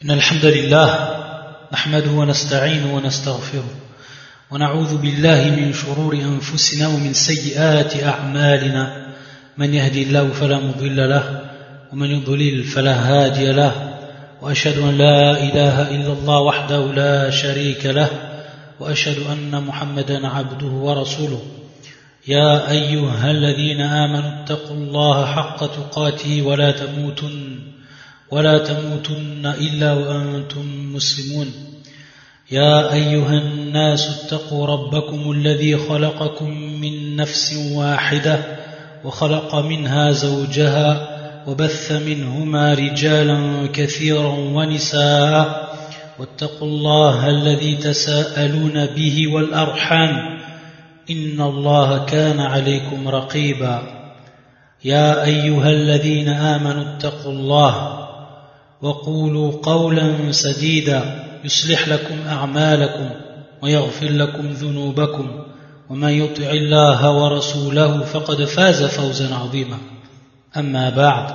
إن الحمد لله نحمده ونستعينه ونستغفره ونعوذ بالله من شرور أنفسنا ومن سيئات أعمالنا من يهدي الله فلا مضل له ومن يضلل فلا هادي له وأشهد أن لا إله إلا الله وحده لا شريك له وأشهد أن محمدا عبده ورسوله يا أيها الذين آمنوا اتقوا الله حق تقاته ولا تموتن إلا وأنتم مسلمون يا أيها الناس اتقوا ربكم الذي خلقكم من نفس واحدة وخلق منها زوجها وبث منهما رجالا كثيرا ونساء واتقوا الله الذي تساءلون به والأرحام إن الله كان عليكم رقيبا يا أيها الذين آمنوا اتقوا الله وقولوا قولا سديدا يصلح لكم أعمالكم ويغفر لكم ذنوبكم ومن يطع الله ورسوله فقد فاز فوزا عظيما أما بعد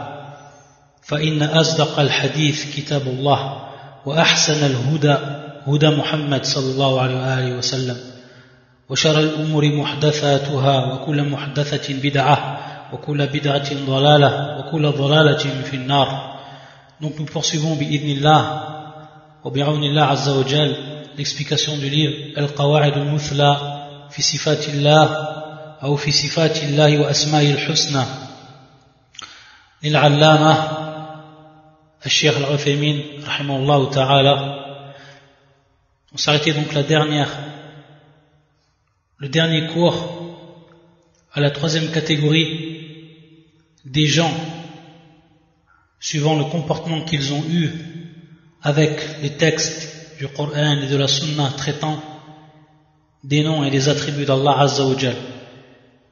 فإن أصدق الحديث كتاب الله وأحسن الهدى هدى محمد صلى الله عليه وآله وسلم وشر الأمور محدثاتها وكل محدثة بدعة وكل بدعة ضلالة وكل ضلالة في النار. Donc nous poursuivons bi'idnillah wa bi'awnillah azza wa jal l'explication du livre Al-Qawa'id al-Muthla fi sifatillah ou fi sifatillahi wa asma'il husna lil-allama al-Sheikh al-Uthaymin rahimahullah ta'ala. On s'arrêtait donc le dernier cours à la troisième catégorie des gens suivant le comportement qu'ils ont eu avec les textes du Coran et de la Sunna traitant des noms et des attributs d'Allah Azza wa Jal.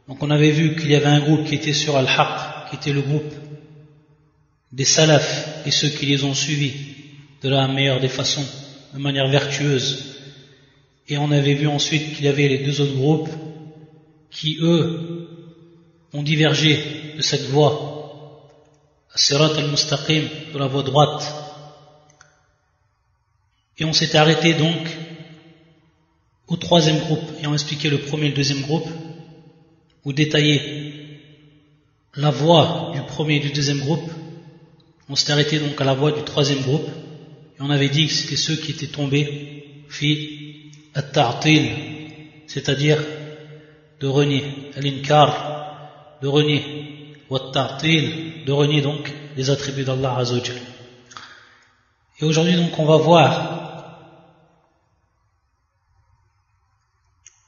Donc on avait vu qu'il y avait un groupe qui était sur Al-Haq, qui était le groupe des salafs et ceux qui les ont suivis de la meilleure des façons, de manière vertueuse. Et on avait vu ensuite qu'il y avait les deux autres groupes qui, eux, ont divergé de cette voie, Sirat al-Mustaqim, de la voie droite. Et on s'était arrêté donc au troisième groupe, et on expliquait le premier et le deuxième groupe, ou détaillé la voie du premier et du deuxième groupe. On s'était arrêté donc à la voie du troisième groupe, et on avait dit que c'était ceux qui étaient tombés fi at-ta'til, c'est-à-dire de renier, al-inkar, de renier, wat-ta'til, de renier donc les attributs d'Allah Azza wa Jal. Et aujourd'hui donc on va voir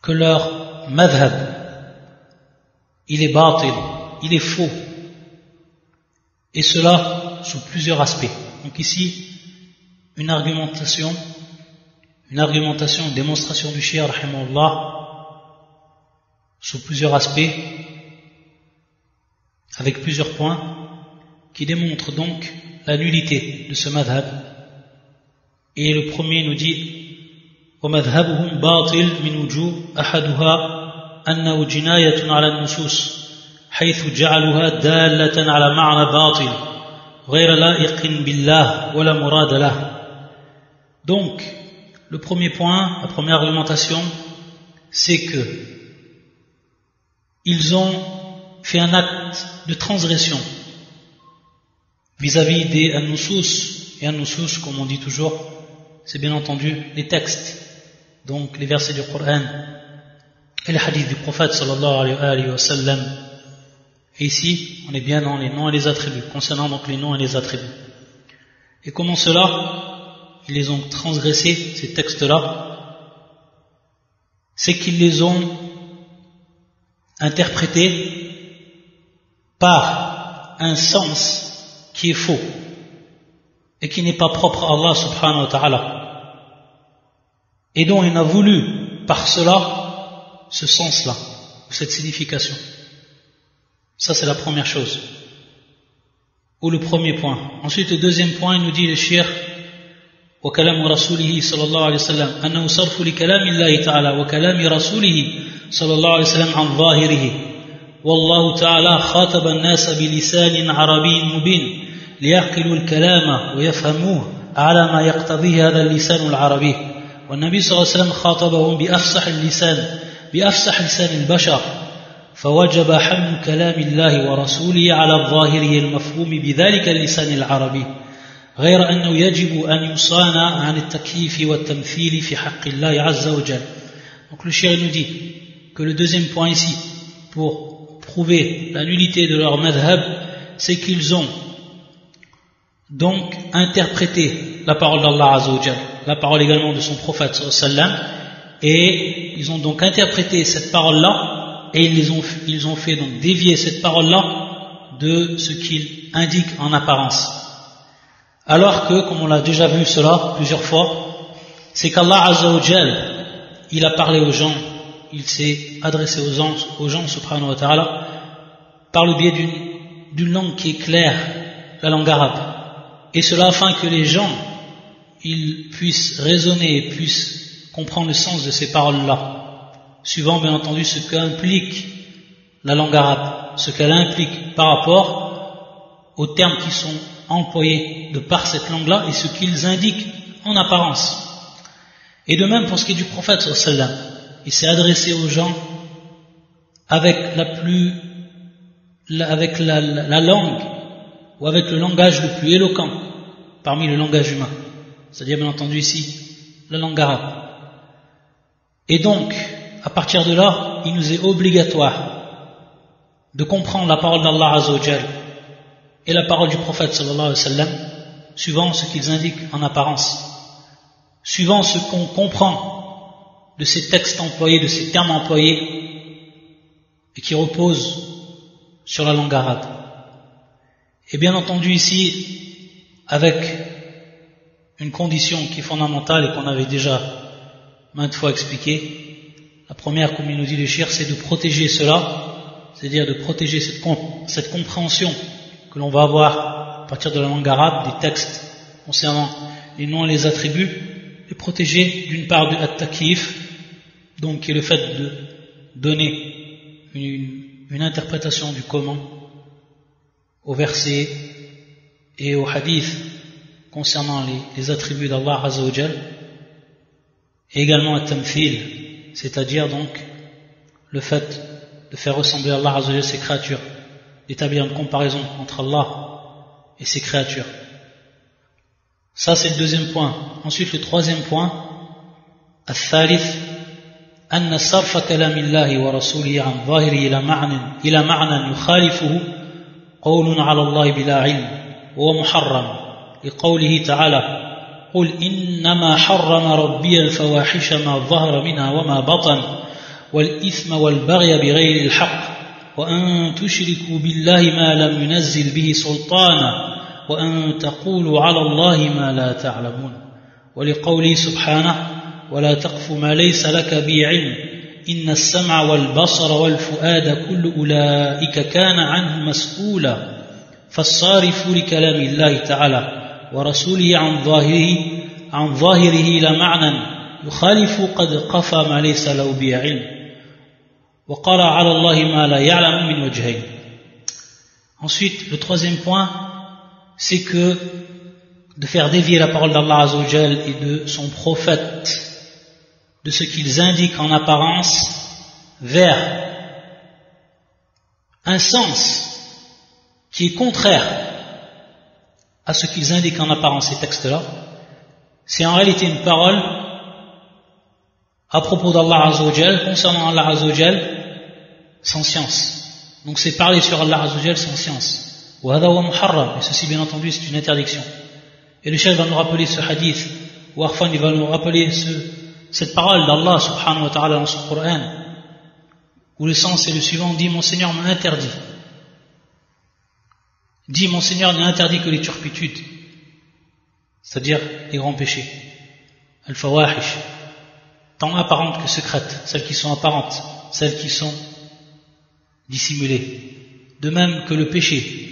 que leur madhab, il est batil, il est faux, et cela sous plusieurs aspects. Donc ici une argumentation, une démonstration du Cheikh rahimahullah sous plusieurs aspects, avec plusieurs points qui démontrent donc la nullité de ce madhab. Et le premier nous dit وَمَذْهَبُهُمْ بَاطِلٌ مِنْ وُجُوهٍ أَحَدُهَا أَنَّهُ جِنَايَةٌ عَلَى النُّصُوصِ حيث جعلوها دالة على معنى باطل غير لائق بالله ولا مراد له. Donc le premier point, la première argumentation, c'est que ils ont fait un acte de transgression vis-à-vis des an-nusus. Et an-nusus, comme on dit toujours, c'est bien entendu les textes, donc les versets du Coran et les hadiths du prophète sallallahu alayhi wa sallam. Et ici, on est bien dans les noms et les attributs, concernant donc les noms et les attributs. Et comment cela, ils les ont transgressés, ces textes-là, c'est qu'ils les ont interprétés par un sens qui est faux et qui n'est pas propre à Allah subhanahu wa ta'ala, et dont il a voulu par cela ce sens-là, cette signification. Ça c'est la première chose, ou le premier point. Ensuite le deuxième point, il nous dit le Cheikh وكلام رسوله صلى الله عليه وسلم أنه صرف لكلام الله تعالى وكلام رسوله صلى الله عليه وسلم عن ظاهره والله تعالى خاطب الناس بلسان عربي مبين ليعقلوا الكلام ويفهموه على ما يقتضيه هذا اللسان العربي والنبي صلى الله عليه وسلم خاطبهم بأفصح لسان البشر فوجب حمل كلام الله ورسوله على ظاهره المفهوم بذلك اللسان العربي غير أنه يجب أن يصانع عن التكييف والتمثيل في حق الله عز وجل. Donc le cheikh nous dit que le deuxième point ici pour prouver la nullité de leur madhab, c'est qu'ils ont donc interprété la parole d'Allah Azza wa Jal, la parole également de son prophète sallallahu alayhi wa sallam, et ils ont donc interprété cette parole-là et ils ont fait donc dévier cette parole-là de ce qu'il indique en apparence. Alors que, comme on l'a déjà vu cela plusieurs fois, c'est qu'Allah Azza wa Jal, il a parlé aux gens, il s'est adressé aux gens subhanahu wa ta'ala par le biais d'une langue qui est claire, la langue arabe. Et cela afin que les gens ils puissent raisonner et puissent comprendre le sens de ces paroles-là, suivant bien entendu ce qu'implique la langue arabe, ce qu'elle implique par rapport aux termes qui sont employés de par cette langue-là et ce qu'ils indiquent en apparence. Et de même pour ce qui est du prophète sallallahu alayhi wa sallam, il s'est adressé aux gens avec la langue ou avec le langage le plus éloquent parmi le langage humain, c'est-à-dire bien entendu ici la langue arabe. Et donc à partir de là il nous est obligatoire de comprendre la parole d'Allah Azza wa Jal et la parole du prophète sallallahu alayhi wa sallam suivant ce qu'ils indiquent en apparence, suivant ce qu'on comprend de ces textes employés, de ces termes employés et qui reposent sur la langue arabe. Et bien entendu ici avec une condition qui est fondamentale et qu'on avait déjà maintes fois expliquée. La première, comme il nous dit le cheikh, c'est de protéger cela, c'est-à-dire de protéger cette compréhension que l'on va avoir à partir de la langue arabe, des textes concernant les noms et les attributs, et protéger d'une part de at-takif, donc qui est le fait de donner une interprétation du commun au verset et au hadith concernant les attributs d'Allah Azza wa Jal, et également at-tamthil, c'est-à-dire donc le fait de faire ressembler Allah Azza wa Jal ses créatures, d'établir une comparaison entre Allah et ses créatures. Ça c'est le deuxième point. Ensuite le troisième point, al-thalith, أن صرف كلام الله ورسوله عن ظاهره إلى معنى يخالفه قول على الله بلا علم وهو محرم لقوله تعالى قل إنما حرم ربي الفواحش ما ظهر منها وما بطن والإثم والبغي بغير الحق وأن تشركوا بالله ما لم ينزل به سلطانا وأن تقولوا على الله ما لا تعلمون ولقوله سبحانه ولا تقف ما ليس لك به علم إن السمع والبصر والفؤاد كل أولئك كان عنه مسؤولا فالصارف لكلام الله تعالى ورسوله عن ظاهره إلى معنى يخالف قد قف ما ليس له به علم وقال على الله ما لا يعلم من وجهين. Ensuite, le troisième point, c'est que de faire dévier la parole d'Allah Azza wa Jal et de son prophète de ce qu'ils indiquent en apparence vers un sens qui est contraire à ce qu'ils indiquent en apparence, ces textes-là, c'est en réalité une parole à propos d'Allah Azza wa Jal, concernant Allah Azza wa Jal, sans science. Donc c'est parler sur Allah Azza wa Jal sans science. Wa hadha wa muharram, et ceci bien entendu c'est une interdiction. Et le cheikh va nous rappeler ce hadith, ou Arfan il va nous rappeler cette parole d'Allah subhanahu wa ta'ala dans son Coran, où le sens est le suivant, dit mon Seigneur m'a interdit. Dit mon Seigneur n'a interdit que les turpitudes, c'est-à-dire les grands péchés, al-fawahish, tant apparentes que secrètes, celles qui sont apparentes, celles qui sont dissimulées. De même que le péché,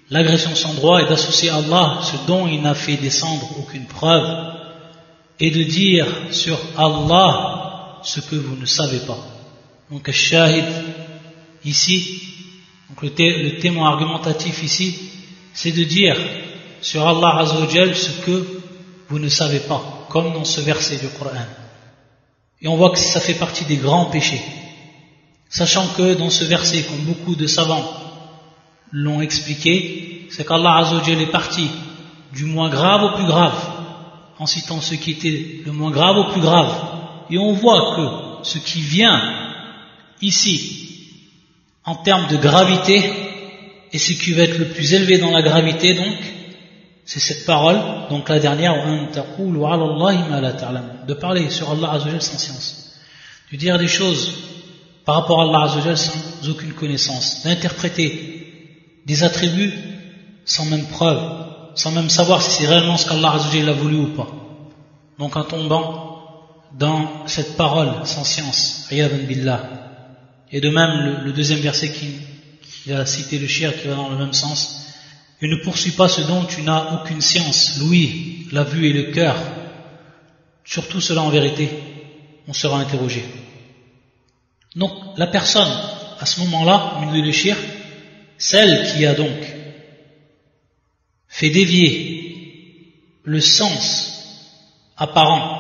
l'agression sans droit est d'associer à Allah ce dont il n'a fait descendre aucune preuve, et de dire sur Allah ce que vous ne savez pas. Donc al-shahid ici, donc le témoin argumentatif ici, c'est de dire sur Allah Azza wa Jal ce que vous ne savez pas, comme dans ce verset du Coran. Et on voit que ça fait partie des grands péchés. Sachant que dans ce verset, comme beaucoup de savants l'ont expliqué, c'est qu'Allah Azza wa Jalla est parti du moins grave au plus grave, en citant ce qui était le moins grave au plus grave. Et on voit que ce qui vient ici, en termes de gravité, et ce qui va être le plus élevé dans la gravité, donc, c'est cette parole, donc la dernière, de parler sur Allah Azza wa Jalla sans science, de dire des choses par rapport à Allah Azza wa Jalla sans aucune connaissance, d'interpréter des attributs sans même preuve, sans même savoir si c'est réellement ce qu'Allah Azza wa Jalla a voulu ou pas. Donc en tombant dans cette parole sans science, ayadhan billah. Et de même le deuxième verset qui a cité le shirk qui va dans le même sens, et ne poursuis pas ce dont tu n'as aucune science, l'ouïe, la vue et le cœur. Sur tout cela en vérité, on sera interrogé. Donc la personne, à ce moment-là, au milieu du shirk, celle qui a donc fait dévier le sens apparent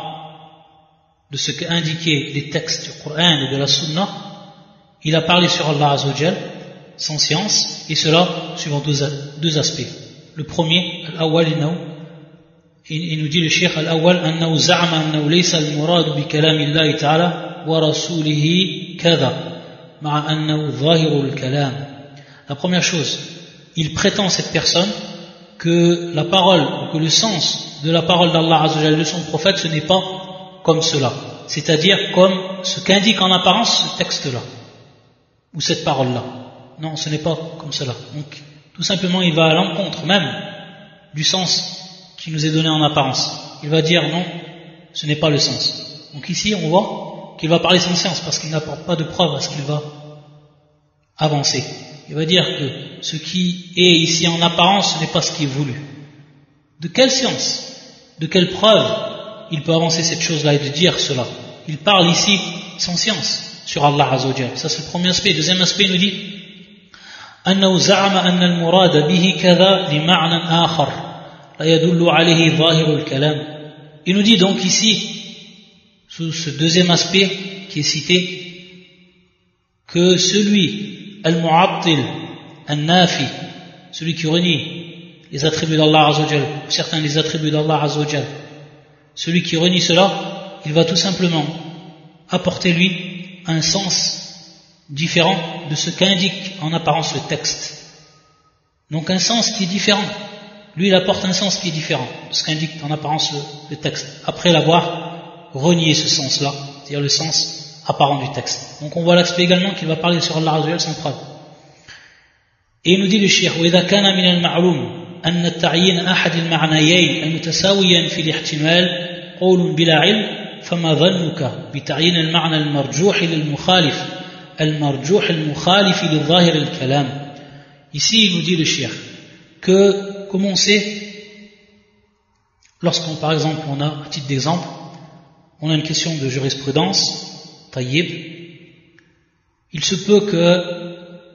de ce qu'indiquaient les textes du Coran et de la Sunna, il a parlé sur Allah Azza wa Jal sans science, et cela suivant deux aspects. Le premier, al-awwal, il nous dit le cheikh al-awwal, annahu za'ama annahu laysa al-murad bi kalamillahi ta'ala wa rasulihi kadha ma'a annahu zahiru al-kalam. La première chose, il prétend cette personne que la parole, ou que le sens de la parole d'Allah Azza wa Jal de son prophète, ce n'est pas comme cela, c'est-à-dire comme ce qu'indique en apparence ce texte-là, ou cette parole-là. Non, ce n'est pas comme cela. Donc, tout simplement, il va à l'encontre même du sens qui nous est donné en apparence. Il va dire non, ce n'est pas le sens. Donc ici, on voit qu'il va parler sans science parce qu'il n'apporte pas de preuve à ce qu'il va avancer. Il va dire que ce qui est ici en apparence, ce n'est pas ce qui est voulu. De quelle science, de quelle preuve il peut avancer cette chose-là et de dire cela? Il parle ici sans science sur Allah Azza wa Jalla. Ça c'est le premier aspect. Deuxième aspect, il nous dit أنه زعم أن المراد به كذا لمعنى آخر لا يدل عليه ظاهر الكلام. Il nous dit donc ici, sous ce deuxième aspect qui est cité, que celui, al-mu'attil, al-nafi, celui qui renie les attributs d'Allah Azza wa Jalla, certains des attributs d'Allah Azza wa Jalla, celui qui renie cela, il va tout simplement apporter lui un sens différent de ce qu'indique en apparence le texte. Donc un sens qui est différent. Lui, il apporte un sens qui est différent de ce qu'indique en apparence le texte, après l'avoir renié ce sens-là, c'est-à-dire le sens apparent du texte. Donc on voit l'aspect également qu'il va parler sur Allah Azza wa Jalla sans preuve. Et il nous dit le cheikh, وإذا كان من المعلوم أن التعيين أحد المعنيين المتساويين في الاحتمال قول بلا علم فما ظنك بتعيين المعنى المرجوح للمخالف المرجوح المخالف للظاهر الكلام. Ici il nous dit le cheikh que, comme on sait, lorsqu'on par exemple on a, à titre d'exemple, on a une question de jurisprudence, tayyib, il se peut que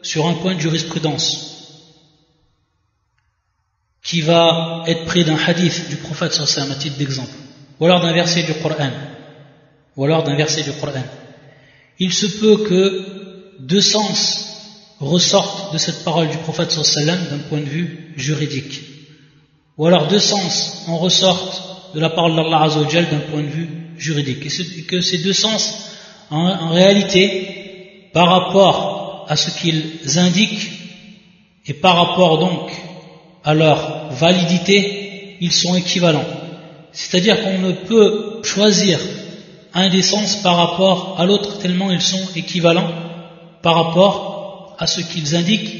sur un point de jurisprudence qui va être pris d'un hadith du prophète sallallahu alayhi wa sallam, à titre d'exemple, ou alors d'un verset du Coran, il se peut que deux sens ressortent de cette parole du prophète sallallahu alayhi wa sallam d'un point de vue juridique, ou alors deux sens en ressortent de la parole d'Allah Azza wa Jalla d'un point de vue juridique, et que ces deux sens en réalité par rapport à ce qu'ils indiquent et par rapport donc à leur validité, ils sont équivalents. C'est-à-dire qu'on ne peut choisir un des sens par rapport à l'autre tellement ils sont équivalents par rapport à ce qu'ils indiquent,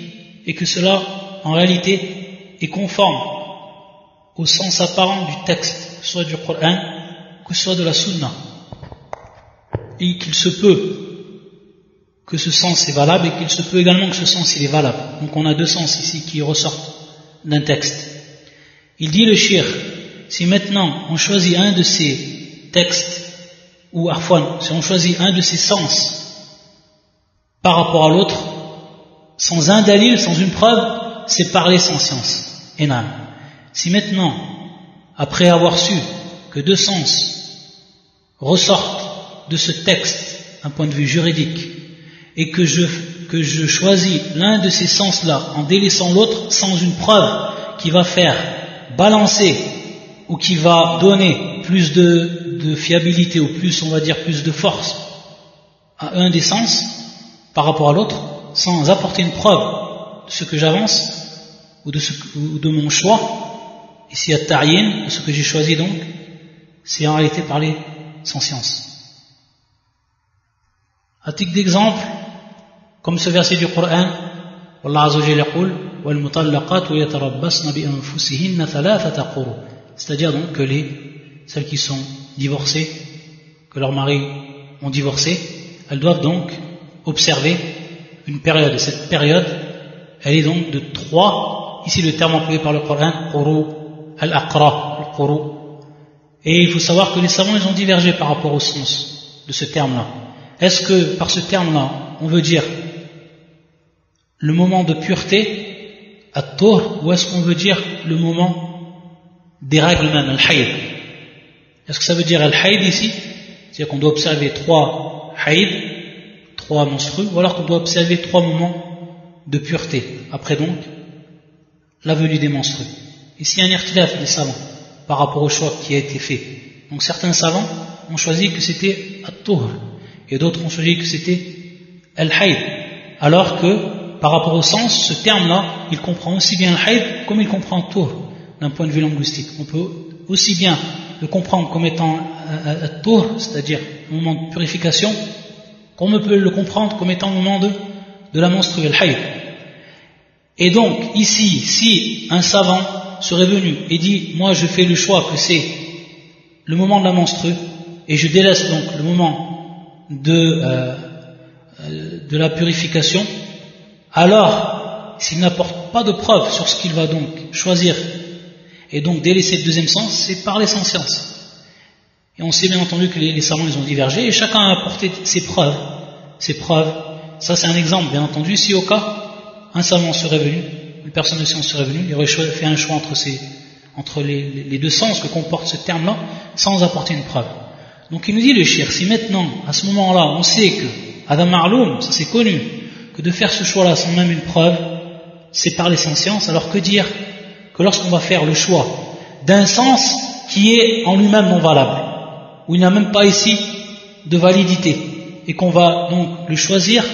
et que cela en réalité est conforme au sens apparent du texte, soit du Coran, que soit de la Sunna, et qu'il se peut que ce sens est valable et qu'il se peut également que ce sens il est valable. Donc on a deux sens ici qui ressortent d'un texte. Il dit le cheikh, si maintenant on choisit un de ces textes, ou arfwan, si on choisit un de ces sens par rapport à l'autre, sans un dalil, sans une preuve, c'est parler sans science. Et non. Si maintenant, après avoir su que deux sens ressortent de ce texte d'un point de vue juridique et que je choisis l'un de ces sens-là en délaissant l'autre sans une preuve qui va faire balancer ou qui va donner plus de fiabilité ou plus, on va dire, plus de force à un des sens par rapport à l'autre, sans apporter une preuve de ce que j'avance ou de mon choix, ici à ta'yin, de ce que j'ai choisi donc, c'est en réalité parler sans science. À titre d'exemple, comme ce verset du Coran, Allah Azza wa Jalla yaqul وَالْمُطَلَّقَاتُ يَتَرَبَّصْنَ بِأَنفُسِهِنَّ ثَلَاثَةَ قُرُوءٍ, c'est-à-dire donc que celles qui sont divorcées, que leurs maris ont divorcé, elles doivent donc observer une période. Et cette période, elle est donc de 3, ici le terme employé par le Coran, quru, al-aqra, al-quru. Et il faut savoir que les savants, ils ont divergé par rapport au sens de ce terme-là. Est-ce que par ce terme-là, on veut dire le moment de pureté, at-tur, ou est-ce qu'on veut dire le moment des règles même, al-hayd? Est-ce que ça veut dire al-hayd ici? C'est-à-dire qu'on doit observer 3 hayd, 3 menstrues, ou alors qu'on doit observer 3 moments de pureté, après donc la venue des menstrues. Ici, il y a un irtilaf des savants par rapport au choix qui a été fait. Donc certains savants ont choisi que c'était at-tur, et d'autres ont choisi que c'était al-hayd, alors que par rapport au sens, ce terme-là, il comprend aussi bien al-hayd comme il comprend at-tur d'un point de vue linguistique. On peut aussi bien le comprendre comme étant at-tur, c'est-à-dire un moment de purification, qu'on peut le comprendre comme étant le moment de la menstrue, al-hayd. Et donc, ici, si un savant serait venu et dit, moi je fais le choix que c'est le moment de la menstrue, et je délaisse donc le moment de la purification, alors, s'il n'apporte pas de preuve sur ce qu'il va donc choisir, et donc délaisser le deuxième sens, c'est parler sans science. Et on sait bien entendu que les savants, ils ont divergé, et chacun a apporté ses preuves. Ça c'est un exemple, bien entendu. Si au cas, un savant serait venu, une personne de science serait venue, il aurait fait un choix entre les deux sens que comporte ce terme-là, sans apporter une preuve. Donc il nous dit le shir, si maintenant, à ce moment-là, on sait que Adam Ma'loum, ça c'est connu, que de faire ce choix-là sans même une preuve, c'est parler sans science, alors que dire que lorsqu'on va faire le choix d'un sens qui est en lui-même non valable, où il n'a même pas ici de validité, et qu'on va donc le choisir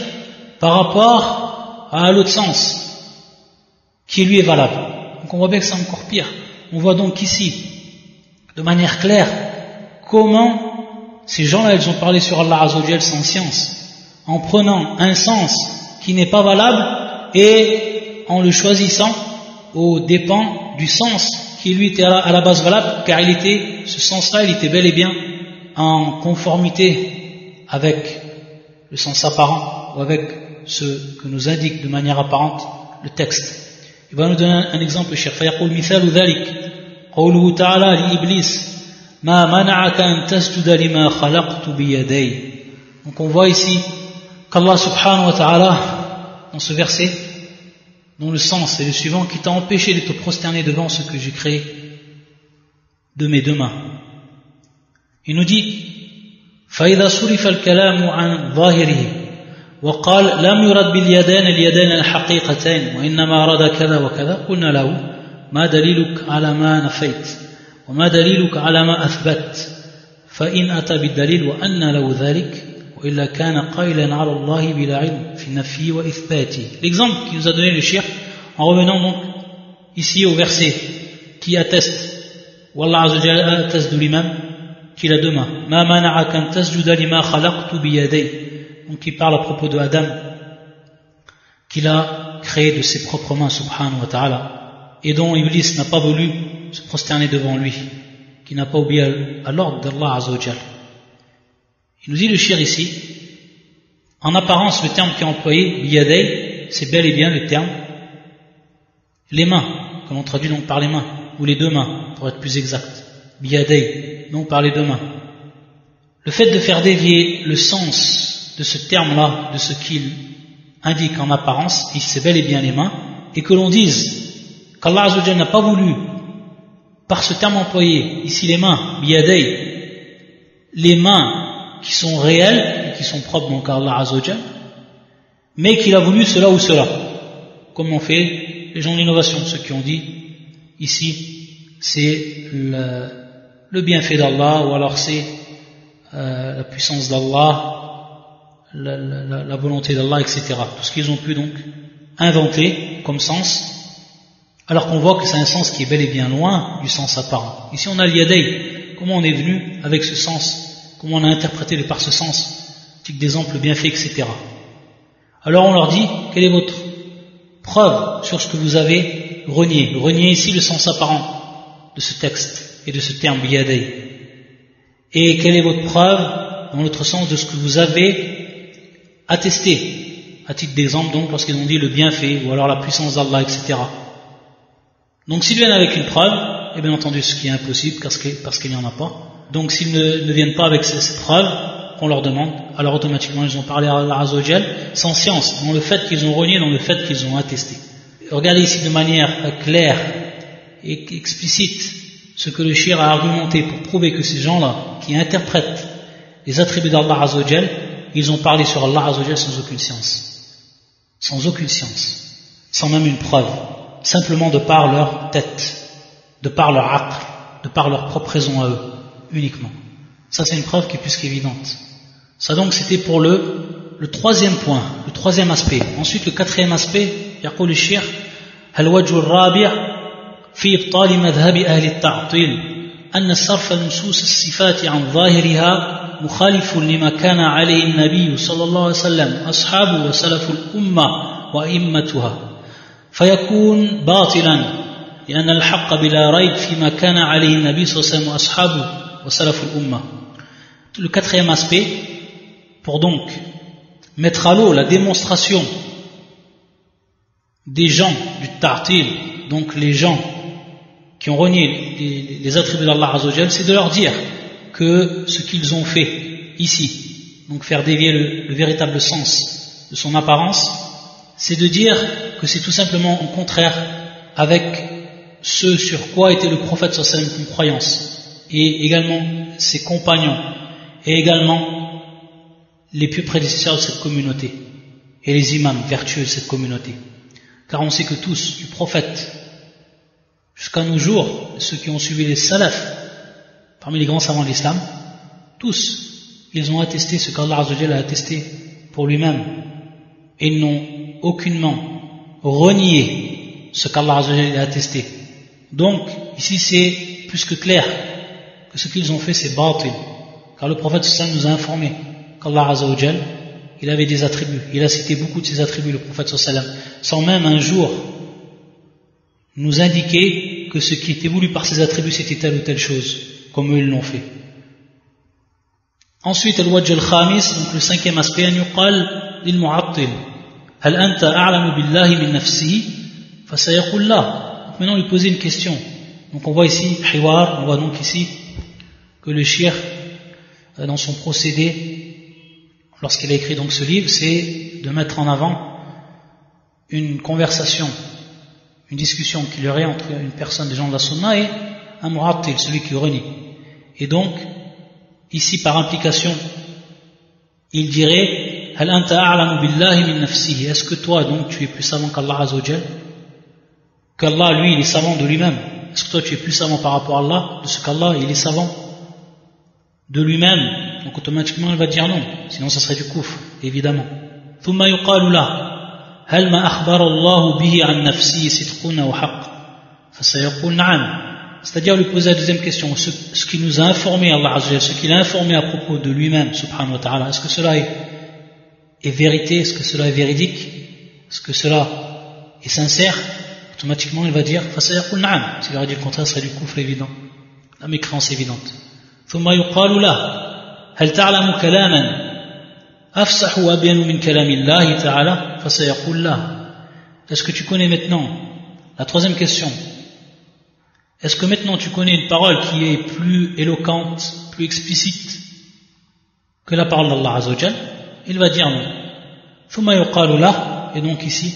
par rapport à l'autre sens, qui lui est valable. Donc on voit bien que c'est encore pire. On voit donc ici, de manière claire, comment ces gens-là, ils ont parlé sur Allah Azza wa Jal sans science, en prenant un sens qui n'est pas valable et en le choisissant aux dépens du sens qui lui était à la base valable, car ce sens-là, il était bel et bien en conformité avec le sens apparent ou avec ce que nous indique de manière apparente le texte. Il va nous donner un exemple, Cheikh. فيقول مثال ذلك قوله تعالى لإبليس ما منعك أن تسجد لما خلقت بيدي. Donc on voit ici qu'Allah subhanahu wa ta'ala, dans ce verset, dont le sens est le suivant, qui t'a empêché de te prosterner devant ce que j'ai créé de mes deux mains. Il nous dit فإذا صرف الكلام عن ظاهره وقال لم يرد باليدين اليدين الحقيقتين وإنما أراد كذا وكذا قلنا له ما دليلك على ما نفيت وما دليلك على ما أثبت فإن أتى بالدليل وأن له ذلك وإلا كان قائلا على الله بلا علم في النفي وإثباته. L'exemple qui nous a donné le cheikh, en revenant donc ici au verset qui atteste, Wallah Azza wa Jalla atteste de lui-même qu'il a deux mains. Ma mana'aka an tasjuda lima khalaqtu biyaday. Donc il parle à propos de Adam, qu'il a créé de ses propres mains, subhanahu wa ta'ala, et dont Iblis n'a pas voulu se prosterner devant lui, qui n'a pas obéi à l'ordre d'Allah Azza wa Jalla. Il nous dit le shir ici, en apparence le terme qui est employé, biyaday, c'est bel et bien le terme les mains, que l'on traduit donc par les mains, ou les deux mains, pour être plus exact. Biyaday, donc par les deux mains. Le fait de faire dévier le sens de ce terme-là, de ce qu'il indique en apparence, c'est bel et bien les mains, et que l'on dise qu'Allah Azza wa Jalla n'a pas voulu par ce terme employé, ici les mains, biyadei, les mains qui sont réelles, et qui sont propres donc à Allah Azza wa Jal, mais qu'il a voulu cela ou cela, comme ont fait les gens de l'innovation, ceux qui ont dit, ici, c'est le bienfait d'Allah, ou alors c'est la puissance d'Allah, la volonté d'Allah, etc. Tout ce qu'ils ont pu donc inventer comme sens, alors qu'on voit que c'est un sens qui est bel et bien loin du sens apparent. Ici on a l'yadei, comment on est venu avec ce sens, comment on a interprété par ce sens, type d'exemple bienfait, etc. Alors on leur dit, quelle est votre preuve sur ce que vous avez renié? Renier ici le sens apparent de ce texte et de ce terme biyadei. Et quelle est votre preuve dans l'autre sens de ce que vous avez attesté, à titre d'exemple donc lorsqu'ils ont dit le bienfait ou alors la puissance d'Allah, etc. Donc s'ils viennent avec une preuve, et bien entendu ce qui est impossible parce qu'il n'y en a pas, donc s'ils ne viennent pas avec ces preuves qu'on leur demande, alors automatiquement ils ont parlé à Allah Azza wa Jal sans science, dans le fait qu'ils ont renié, dans le fait qu'ils ont attesté. Regardez ici de manière claire et explicite ce que le shir a argumenté pour prouver que ces gens-là qui interprètent les attributs d'Allah Azza wa Jal, ils ont parlé sur Allah Azza wa Jal sans aucune science, sans même une preuve, simplement de par leur tête, de par leur aql, de par leur propre raison à eux, uniquement. Ça c'est une preuve qui est plus qu'évidente. Ça donc c'était pour le troisième point, le troisième aspect. Ensuite le quatrième aspect, يقول الشيخ الوجه الرابع في إبطال مذهب أهل التعطيل أن صرف نصوص الصفات عن ظاهرها مخالف لما كان عليه النبي صلى الله عليه وسلم أصحابه وسلف الأمة وأئمتها فيكون باطلا لأن الحق بلا ريب فيما كان عليه النبي صلى الله عليه وسلم وأصحابه وسلف الأمة. Le quatrième aspect, pour donc mettre à l'eau la démonstration des gens du ta'til, donc les gens qui ont renié les attributs d'Allah Azza wa Jal, c'est de leur dire que ce qu'ils ont fait ici, donc faire dévier le véritable sens de son apparence, c'est de dire que c'est tout simplement en contraire avec ce sur quoi était le prophète sallallahu alayhi wa sallam comme croyance, et également ses compagnons, et également les plus prédécesseurs de cette communauté, et les imams vertueux de cette communauté. Car on sait que tous, du prophète jusqu'à nos jours, ceux qui ont suivi les salafs, parmi les grands savants de l'islam, tous, ils ont attesté ce qu'Allah Azza wa Jalla a attesté pour lui-même, et ils n'ont aucunement renié ce qu'Allah Azza wa Jalla a attesté. Donc, ici c'est plus que clair que ce qu'ils ont fait c'est batil, car le prophète sallallahu nous a informé qu'Allah Azza wa Jalla, il avait des attributs, il a cité beaucoup de ses attributs, le prophète sallallahu sans même un jour nous indiquer que ce qui était voulu par ses attributs c'était telle ou telle chose, comme eux ils l'ont fait. Ensuite, al-wajh al-khamis, donc le cinquième aspect, an yuqal lil mu'attil hal anta a'lamu billahi min nafsihi fa sayaqul la. Maintenant lui poser une question. Donc on voit ici hiwar, on voit donc ici que le shir dans son procédé lorsqu'il a écrit donc ce livre, c'est de mettre en avant une conversation, une discussion qu'il y aurait entre une personne des gens de la sunna et un mu'attil, celui qui renie. Et donc, ici par implication, il dirait hal anta a'lamu billahi min nafsihi, est-ce que toi donc tu es plus savant qu'Allah Azza wa Jal, qu'Allah lui il est savant de lui-même, est-ce que toi tu es plus savant par rapport à Allah de ce qu'Allah il est savant de lui-même? Donc automatiquement il va dire non, sinon ça serait du kufr, évidemment. Thumma yuqalu la هل ما أخبر الله به عن نفسه صدق أو حق فسيقول نعم. C'est-à-dire lui poser la deuxième question, ce qui nous a informé Allah Azza wa Jalla, ce qu'il a informé à propos de lui-même subhanahu wa ta'ala, est-ce que cela est vérité, est-ce que cela est véridique, est-ce que cela est sincère? Automatiquement il va dire فسيقول نعم. S'il aurait dit le contraire, ce serait du kufr évident, la mécréance évidente. ثم يقال له هل تعلم كلاما أفصح وأبين من كلام الله تعالى فسيقول لا. Est-ce que tu connais maintenant, la troisième question, est-ce que maintenant tu connais une parole qui est plus éloquente, plus explicite que la parole d'Allah Azza wa Jal? Il va dire non. ثم يقال له, et donc ici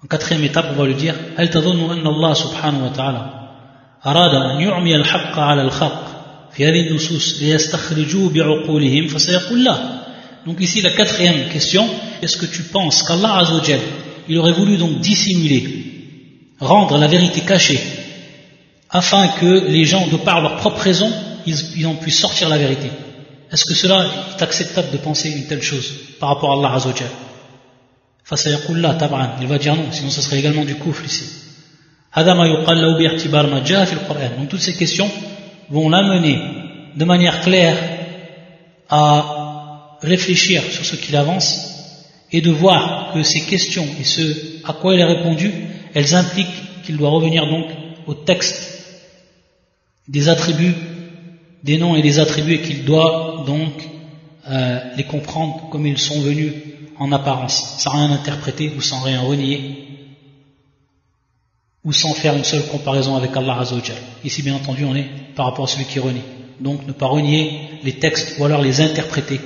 en quatrième étape on va lui dire هل تظن أن الله سبحانه وتعالى أراد أن يعمي الحق على الخلق في هذه النصوص ليستخرجوا بعقولهم فسيقول لا. Donc ici la quatrième question, est-ce que tu penses qu'Allah Azza wa Jal, il aurait voulu donc dissimuler, rendre la vérité cachée, afin que les gens, de par leur propre raison, ils en puissent sortir la vérité? Est-ce que cela est acceptable de penser une telle chose par rapport à Allah Azza wa Jal? فسيقول لا طبعا, il va dire non, sinon ce serait également du kufr ici. هذا ما يقال له باعتبار ما جاء في القرآن. Donc toutes ces questions vont l'amener de manière claire à réfléchir sur ce qu'il avance et de voir que ces questions et ce à quoi il a répondu, elles impliquent qu'il doit revenir donc au texte des attributs, des noms et des attributs, et qu'il doit donc les comprendre comme ils sont venus en apparence, sans rien interpréter ou sans rien renier ou sans faire une seule comparaison avec Allah Azza wa Jal. Ici bien entendu on est par rapport à celui qui renie, donc ne pas renier les textes ou alors les interpréter,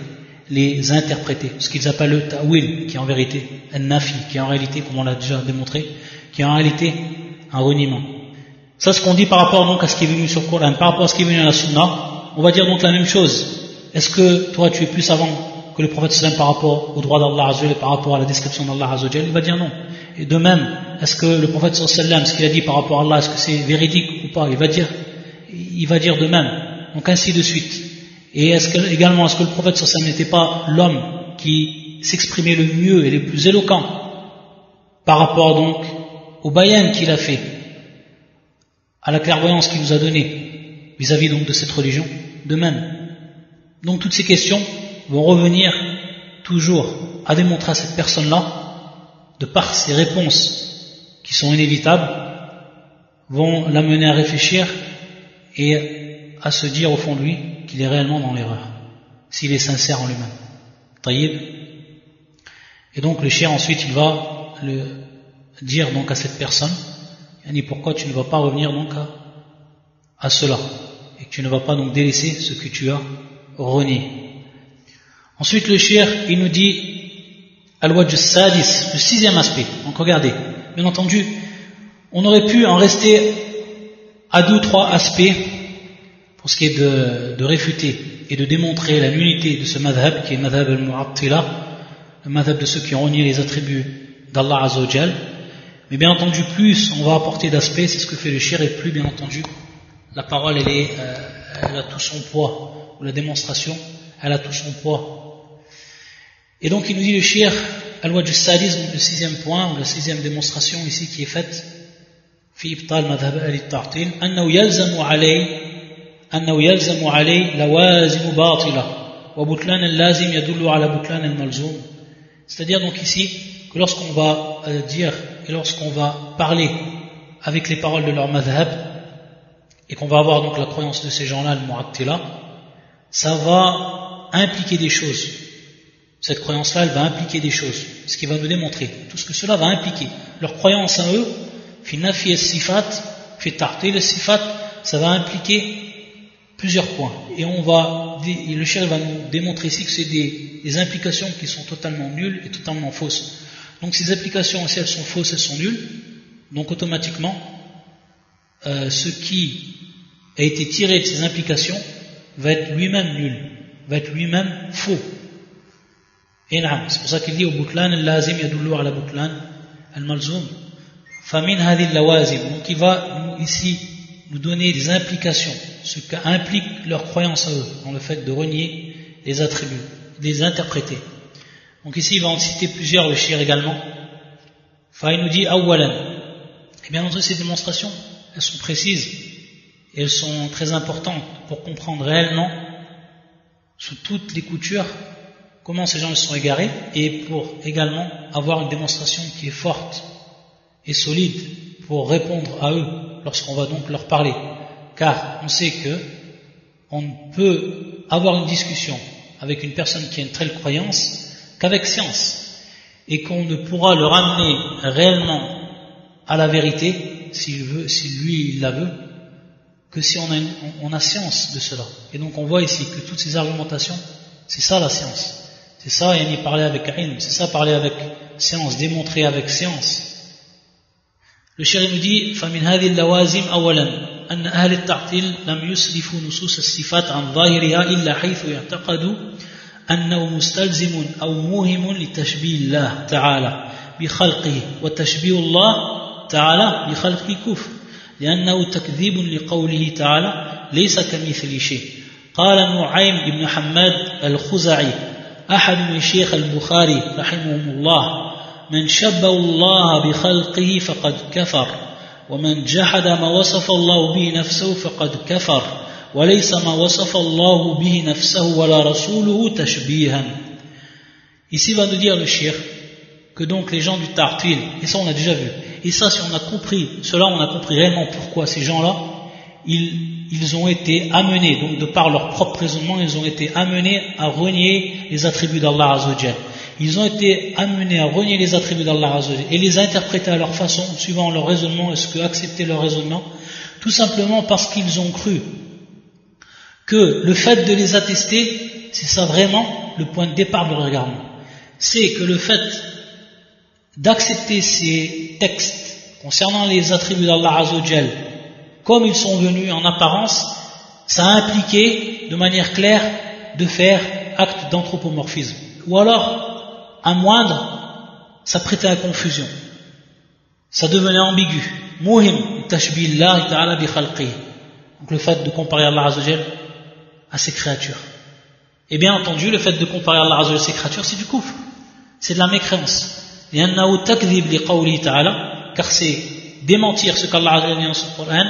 ce qu'ils appellent le ta'wil, qui est en vérité un nafi, qui est en réalité, comme on l'a déjà démontré, qui est en réalité un reniement. Ça, ce qu'on dit par rapport donc à ce qui est venu sur le Coran, par rapport à ce qui est venu à la Sunna, on va dire donc la même chose. Est-ce que toi tu es plus savant que le prophète sallam par rapport au droit d'Allah Azza wa Jal et par rapport à la description d'Allah Azza wa Jal? Il va dire non. Et de même, est-ce que le prophète sallam, ce qu'il a dit par rapport à Allah, est-ce que c'est véridique ou pas? Il va dire de même. Donc ainsi de suite. Et est-ce que le prophète sallam n'était pas l'homme qui s'exprimait le mieux et le plus éloquent par rapport donc au bayan qu'il a fait, à la clairvoyance qu'il nous a donnée vis-à-vis donc de cette religion? De même. Donc toutes ces questions vont revenir toujours à démontrer à cette personne-là, de par ses réponses qui sont inévitables, vont l'amener à réfléchir et à se dire au fond de lui qu'il est réellement dans l'erreur, s'il est sincère en lui-même. Taïb. Et donc le cheikh ensuite il va le dire donc à cette personne, pourquoi tu ne vas pas revenir donc à cela, et que tu ne vas pas donc délaisser ce que tu as renié. Ensuite le cheikh il nous dit Al-Wajh Sadis, le sixième aspect. Donc regardez, bien entendu, on aurait pu en rester à 2 ou 3 aspects pour ce qui est de réfuter et de démontrer la nullité de ce madhab qui est le madhab al-Mu'attila, le madhab de ceux qui ont renié les attributs d'Allah Azza wa Jal. Mais bien entendu, plus on va apporter d'aspects, c'est ce que fait le cheikh, et plus bien entendu la parole elle a tout son poids, ou la démonstration elle a tout son poids. Et donc il nous dit le cheikh Al-Wajh Sadis, le 6e point ou la 6e démonstration ici qui est faite في إبطال مذهب أهل التعطيل أنه يلزم عليه لوازم باطلة وبطلان اللازم يدل على بطلان الملزوم. C'est-à-dire donc ici que lorsqu'on va dire et lorsqu'on va parler avec les paroles de leur madhab et qu'on va avoir donc la croyance de ces gens-là, le Mu'attila, ça va impliquer des choses. Cette croyance-là, elle va impliquer des choses, ce qui va nous démontrer tout ce que cela va impliquer. Leur croyance à eux, fi nafi as-sifat, fi ta'til as-sifat, ça va impliquer plusieurs points. Et le cheikh va nous démontrer ici que c'est des implications qui sont totalement nulles et totalement fausses. Donc ces implications, si elles sont fausses, elles sont nulles. Donc automatiquement, ce qui a été tiré de ces implications va être lui-même nul, va être lui-même faux. Et c'est pour ça qu'il dit au butlan al-lazim yadullu ala butlan al-malzoum. Famin hadhi al-lawazim. Donc il va ici nous donner des implications, ce qu'implique leur croyance à eux, dans le fait de renier les attributs, de les interpréter. Donc ici il va en citer plusieurs, le cheikh également. Il nous dit awwalan. Et bien entendu ces démonstrations, elles sont précises et elles sont très importantes pour comprendre réellement sous toutes les coutures comment ces gens se sont égarés, et pour également avoir une démonstration qui est forte et solide pour répondre à eux lorsqu'on va donc leur parler. Car on sait que on ne peut avoir une discussion avec une personne qui a une telle croyance qu'avec science, et qu'on ne pourra le ramener réellement à la vérité, si lui il la veut, que si on a science de cela. Et donc on voit ici que toutes ces argumentations, c'est ça la science. C'est ça, yani parler avec ilm, c'est ça parler avec science, démontrer avec science. Le cheikh nous dit فَمِنْ هَذِهِ اللَّوَازِمْ أَوَّلًا أن أهل التعطيل لم يسلفوا نصوص الصفات عن ظاهرها إلا حيث يعتقدوا أنه مستلزم أو موهم لتشبيه الله تعالى بخلقه وتشبيه الله تعالى بخلقه كفر لأنه تكذيب لقوله تعالى ليس كمثل شيء. قال نعيم بن حماد الخزاعي أحد من شيخ البخاري رحمه الله من شبه الله بخلقه فقد كفر ومن جحد ما وصف الله به نفسه فقد كفر وليس ما وصف الله به نفسه ولا رسوله تشبيها. Ici va nous dire le shir que donc les gens du Ta'til, et ça on a déjà vu, et ça si on a compris, cela on a compris réellement pourquoi ces gens-là, ils ont été amenés, donc de par leur propre raisonnement, ils ont été amenés à renier les attributs d'Allah Azzawajal. Ils ont été amenés à renier les attributs d'Allah Azzawajal et les interpréter à leur façon, suivant leur raisonnement, est-ce que accepter leur raisonnement, tout simplement parce qu'ils ont cru que le fait de les attester, c'est ça vraiment le point de départ de leur regardement. C'est que le fait d'accepter ces textes concernant les attributs d'Allah Azzawajal comme ils sont venus en apparence, ça a impliqué de manière claire de faire acte d'anthropomorphisme. Ou alors, à moindre, ça prêtait à confusion. Ça devenait ambigu. Muhim tashbih Allah ta'ala bi khalqih. Donc le fait de comparer Allah Azzawajal à ses créatures. Et bien entendu, le fait de comparer Allah Azzawajal à ses créatures, c'est du kufr. C'est de la mécréance. لأنه تكذب لقوله تعالى, car c'est démentir ce qu'Allah Azzawajal dit dans son Coran.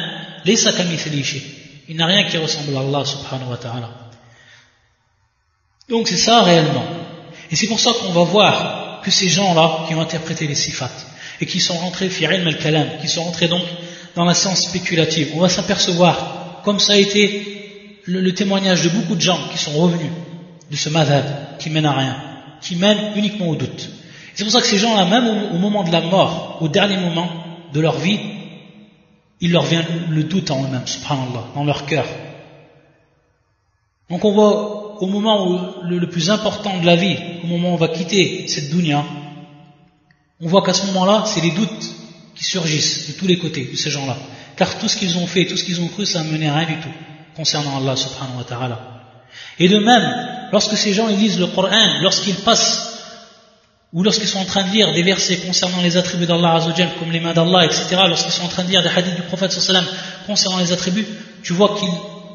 ليس كمثله شيء. Il n'a rien qui ressemble à Allah subhanahu wa ta'ala. Donc c'est ça réellement. Et c'est pour ça qu'on va voir que ces gens-là qui ont interprété les sifat et qui sont rentrés fi ilm al-kalam, qui sont rentrés donc dans la science spéculative, on va s'apercevoir, comme ça a été le témoignage de beaucoup de gens qui sont revenus de ce madhab qui mène à rien, qui mène uniquement au doute. Et c'est pour ça que ces gens-là, même au moment de la mort, au dernier moment de leur vie, il leur vient le doute en eux-mêmes, subhanallah, dans leur cœur. Donc on voit au moment où le plus important de la vie, au moment où on va quitter cette dunya, on voit qu'à ce moment-là, c'est les doutes qui surgissent de tous les côtés de ces gens-là. Car tout ce qu'ils ont fait, tout ce qu'ils ont cru, ça n'a mené à rien du tout concernant Allah subhanahu wa ta'ala. Et de même, lorsque ces gens ils lisent le Coran, lorsqu'ils passent ou lorsqu'ils sont en train de lire des versets concernant les attributs d'Allah Azzawajal, comme les mains d'Allah, etc., lorsqu'ils sont en train de lire des hadiths du prophète sallallahu alayhi wa sallam concernant les attributs, tu vois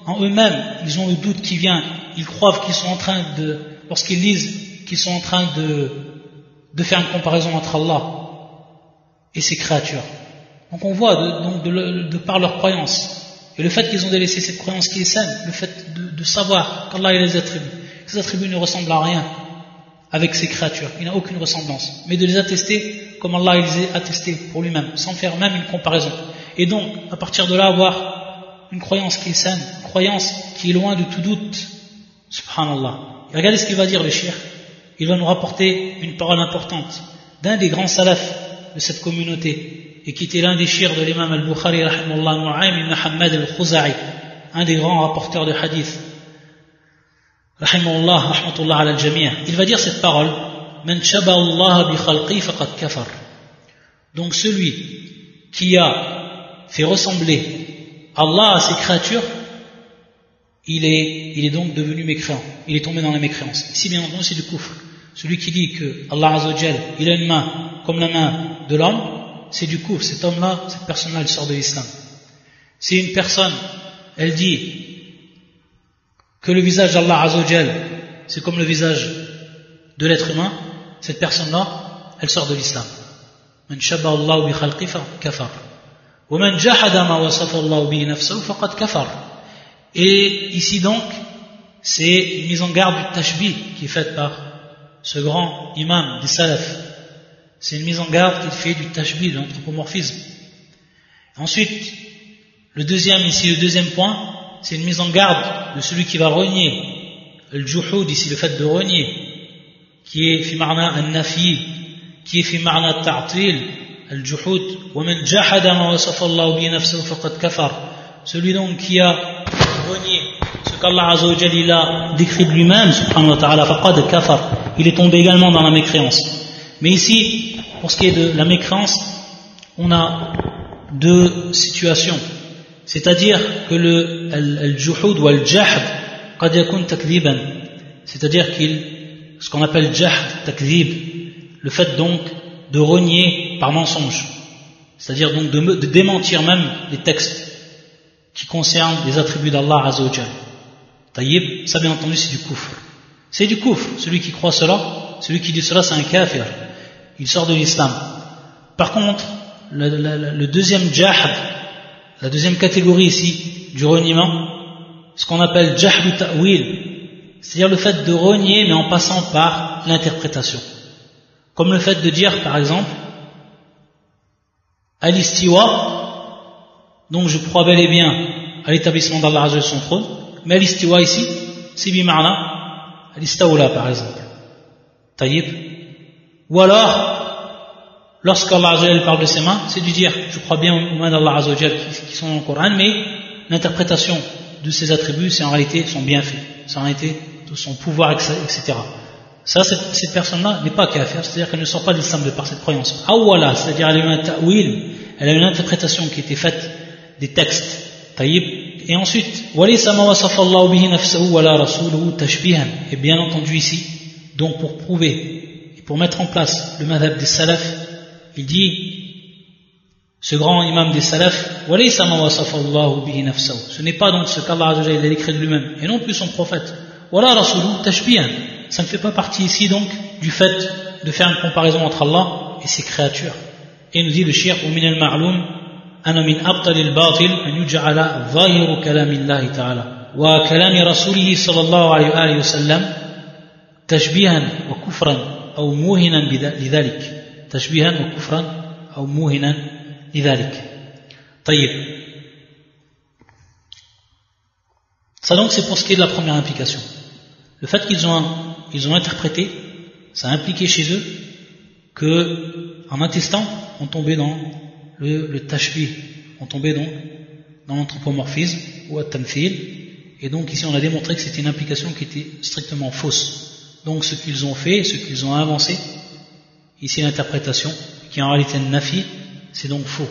qu'en eux-mêmes, ils ont le doute qui vient, ils croient qu'ils sont en train de, lorsqu'ils lisent, qu'ils sont en train de faire une comparaison entre Allah et ses créatures. Donc on voit, de par leur croyance, et le fait qu'ils ont délaissé cette croyance qui est saine, le fait de savoir qu'Allah les attributs, que ces attributs ne ressemblent à rien avec ses créatures, il n'a aucune ressemblance, mais de les attester comme Allah les a attestés pour lui-même, sans faire même une comparaison. Et donc, à partir de là, avoir une croyance qui est saine, une croyance qui est loin de tout doute, subhanallah. Et regardez ce qu'il va dire le cheikh, il va nous rapporter une parole importante d'un des grands salafs de cette communauté, et qui était l'un des chirs de l'imam al-Bukhari, rahimahullah, Nu'aym ibn Hammad al-Khuza'i, un des grands rapporteurs de hadith. Rahimahullah, rahmatullah ala al-jami'. Il va dire cette parole, Man shaba Allah bi khalqi faqad kafar. Donc celui qui a fait ressembler Allah à ses créatures, il est donc devenu mécréant. Il est tombé dans la mécréance. Ici, bien entendu, c'est du kufr. Celui qui dit que Allah Azzawajal, il a une main comme la main de l'homme, c'est du kufr. Cet homme-là, cette personne-là, elle sort de l'islam. Si une personne, elle dit que le visage d'Allah Azzawajal, c'est comme le visage de l'être humain, cette personne-là, elle sort de l'islam. Man shabba Allah bi khalqi kafar. Wa man jahada ma wasafa Allah bi nafsahu faqad kafar. Et ici donc, c'est une mise en garde du tashbih qui est faite par ce grand imam des salafs. C'est une mise en garde qu'il fait du tashbih, de l'anthropomorphisme. Ensuite, le deuxième point, c'est une mise en garde de celui qui va renier le juhud, ici le fait de renier, qui est fi ma'na al-nafi, qui est fi ma'na al-ta'til, al-juhud, wa man jahada ma wasafa Allah bi nafsihi faqad kafar. Celui donc qui a renié ce qu'Allah Azzawajal il a décrit de lui-même, subhanahu wa ta'ala, faqad kafar, il est tombé également dans la mécréance. Mais ici, pour ce qui est de la mécréance, on a deux situations. c'est-à-dire que le juhud ou le jahd qad yakun takdhiban, c'est-à-dire ce qu'on appelle jahd, takdhib, le fait donc de renier par mensonge, c'est-à-dire donc de démentir même les textes qui concernent les attributs d'Allah Azza wa Jal. Taïb, ça bien entendu c'est du kufr. C'est du kufr, celui qui croit cela, celui qui dit cela c'est un kafir, il sort de l'islam. Par contre, le deuxième jahd, la deuxième catégorie ici du reniement, ce qu'on appelle jahd ta'wil, c'est-à-dire le fait de renier mais en passant par l'interprétation. Comme le fait de dire par exemple al-istiwa, donc je crois bel et bien à l'établissement d'Allah Azza wa Jalla son trône, mais al-istiwa ici c'est bima'na al-istawla par exemple. Taïb. Ou alors lorsqu'Allah Azza wa Jalla parle de ses mains, c'est de dire je crois bien aux mains d'Allah Azza wa Jalla qui sont dans le Coran, mais l'interprétation de ses attributs c'est en réalité son bienfait, c'est en réalité de son pouvoir, etc. Ça, cette personne-là n'est pas kafir, c'est-à-dire qu'elle ne sort pas de l'islam de par cette croyance. Awwala, c'est-à-dire elle a eu un ta'wil, elle a une interprétation qui était faite des textes. Taïb. Et ensuite, walaysa ma wasafa Allahu bihi nafsahu wala rasuluhu tashbihan. Et bien entendu ici, donc pour prouver et pour mettre en place le madhab des salafs, il dit, ce grand imam des salafs, walaysa ma wasafa Allahu bihi nafsahu. Ce n'est pas donc ce qu'Allah Azza wa Jalla a décrit de lui-même, et non plus son prophète. Wala rasuluhu tashbihan. Ça ne fait pas partie ici donc du fait de faire une comparaison entre Allah et ses créatures. Et nous dit le shir ou min al-ma'lum anna min abtal al-batil an yuj'ala zahiru kalamillahi ta'ala wa kalami rasulih sallallahu alayhi wa sallam tashbihan wa kufran aw muhinan lidhalik, tashbihan wa kufran aw muhinan lidhalik. Tayyib. Ça donc c'est pour ce qui est de la première implication. Le fait qu'ils ont interprété, ça a impliqué chez eux que, en attestant, on tombait dans le tashbih, on tombait donc dans l'anthropomorphisme ou at-tamthil, et donc ici on a démontré que c'était une implication qui était strictement fausse. Donc ce qu'ils ont fait, ce qu'ils ont avancé, ici l'interprétation, qui est en réalité un nafi, c'est donc faux.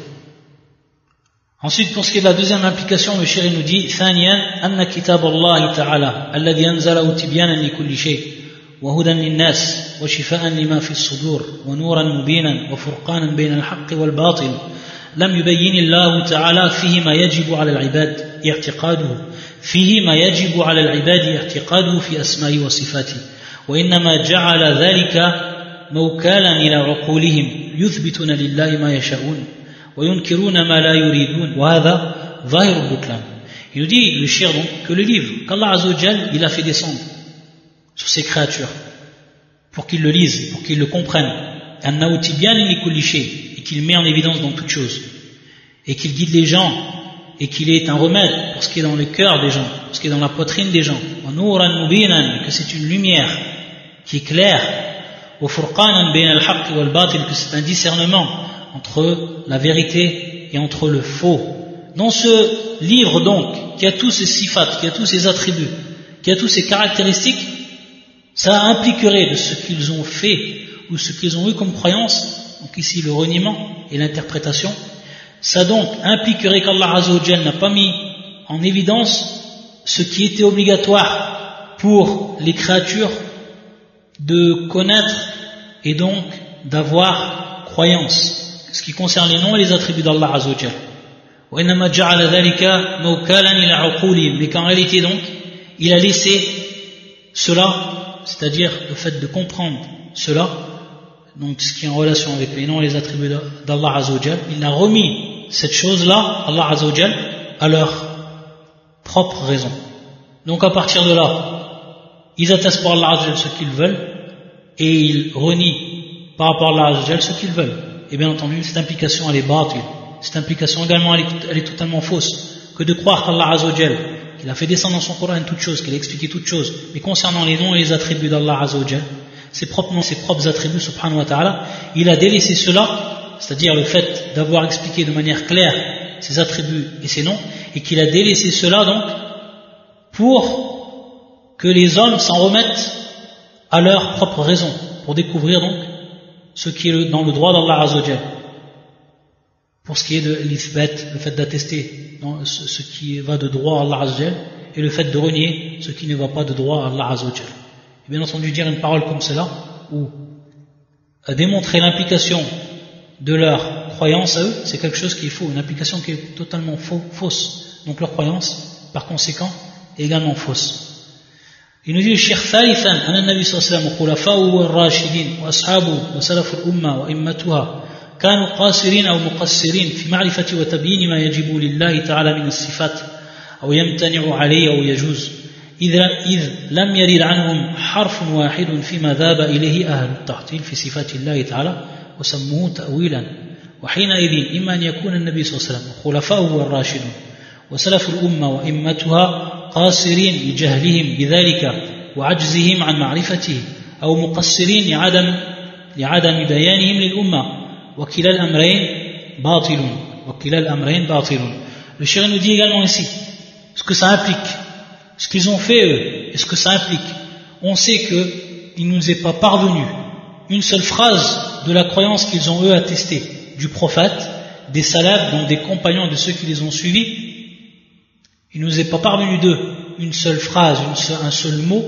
Ensuite, pour ce qui est de la deuxième implication, le chéri nous dit ثانيا أن كتاب الله تعالى الذي أنزله تبيانا لكل شيء وهدى للناس وشفاء لما في الصدور ونورا مبينا وفرقانا بين الحق والباطل لم يبين الله تعالى فيه ما يجب على العباد اعتقاده في أسمائه وصفاته وإنما جعل ذلك موكالا إلى عقولهم يثبتون لله ما يشاءون وينكرون ما لا يريدون وهذا ظاهر البطلان. Il nous dit le shir donc que le livre qu'Allah Azza wa Jal il a fait descendre sur ses créatures pour qu'ils le lisent, pour qu'ils le comprennent, annahu tibyan li kulli shay, et qu'il met en évidence dans toute chose, et qu'il guide les gens, et qu'il est un remède pour ce qui est dans le cœur des gens, pour ce qui est dans la poitrine des gens, wa nuran mubinan, que c'est une lumière qui est claire, wa furqanan bayna al-haqq wal batil, que c'est un discernement entre la vérité et entre le faux. Dans ce livre donc, qui a tous ces sifat, qui a tous ces attributs, qui a toutes ces caractéristiques, ça impliquerait de ce qu'ils ont fait ou ce qu'ils ont eu comme croyance, donc ici le reniement et l'interprétation, ça donc impliquerait qu'Allah Azza wa Jalla n'a pas mis en évidence ce qui était obligatoire pour les créatures de connaître et donc d'avoir croyance, ce qui concerne les noms et les attributs d'Allah Azza wa Jalla. Mais qu'en réalité donc, il a laissé cela, c'est-à-dire le fait de comprendre cela, donc ce qui est en relation avec les noms et les attributs d'Allah Azza wa Jalla, il a remis cette chose-là, Allah Azza wa Jalla, à leur propre raison. Donc à partir de là, ils attestent pour Allah Azza wa Jalla ce qu'ils veulent, et ils renient par rapport à Allah Azza wa Jalla ce qu'ils veulent. Et bien entendu, cette implication elle est batil. Cette implication également elle est totalement fausse. Que de croire qu'Allah Azza wa Jalla, qu'il a fait descendre dans son Coran toutes choses, qu'il a expliqué toutes choses, mais concernant les noms et les attributs d'Allah Azza wa Jalla, ses propres attributs subhanahu wa ta'ala, il a délaissé cela, c'est-à-dire le fait d'avoir expliqué de manière claire ses attributs et ses noms, et qu'il a délaissé cela donc pour que les hommes s'en remettent à leur propre raison, pour découvrir donc ce qui est dans le droit d'Allah Azza wa Jalla, pour ce qui est de l'ithbat, le fait d'attester ce qui va de droit à Allah Azza wa Jal, et le fait de renier ce qui ne va pas de droit à Allah Azza wa Jal. Et bien entendu, dire une parole comme cela, ou démontrer l'implication de leur croyance à eux, c'est quelque chose qui est faux, une implication qui est totalement fausse. Donc leur croyance, par conséquent, est également fausse. Il nous dit le Cheikh Thalithan, anna Nabi sallallahu alayhi wa sallam, khulafa'u wa rashidin, wa ashabu, wa salafu al-umma, wa immatuha, كانوا قاصرين أو مقصرين في معرفة وتبيين ما يجب لله تعالى من الصفات أو يمتنع عليه أو يجوز إذ لم يرد عنهم حرف واحد فيما ذهب إليه أهل التعطيل في صفات الله تعالى وسموه تأويلا وحينئذ إما أن يكون النبي صلى الله عليه وسلم وخلفاؤه الراشدون وسلف الأمة وإمتها قاصرين لجهلهم بذلك وعجزهم عن معرفته أو مقصرين لعدم بيانهم للأمة وكلا الأمرين باطل. Le Cheikh nous dit également ici ce que ça implique, ce qu'ils ont fait eux et ce que ça implique. On sait qu'il ne nous est pas parvenu une seule phrase de la croyance qu'ils ont eux attestée du prophète, des salafs, donc des compagnons de ceux qui les ont suivis. Il ne nous est pas parvenu d'eux une seule phrase, un seul mot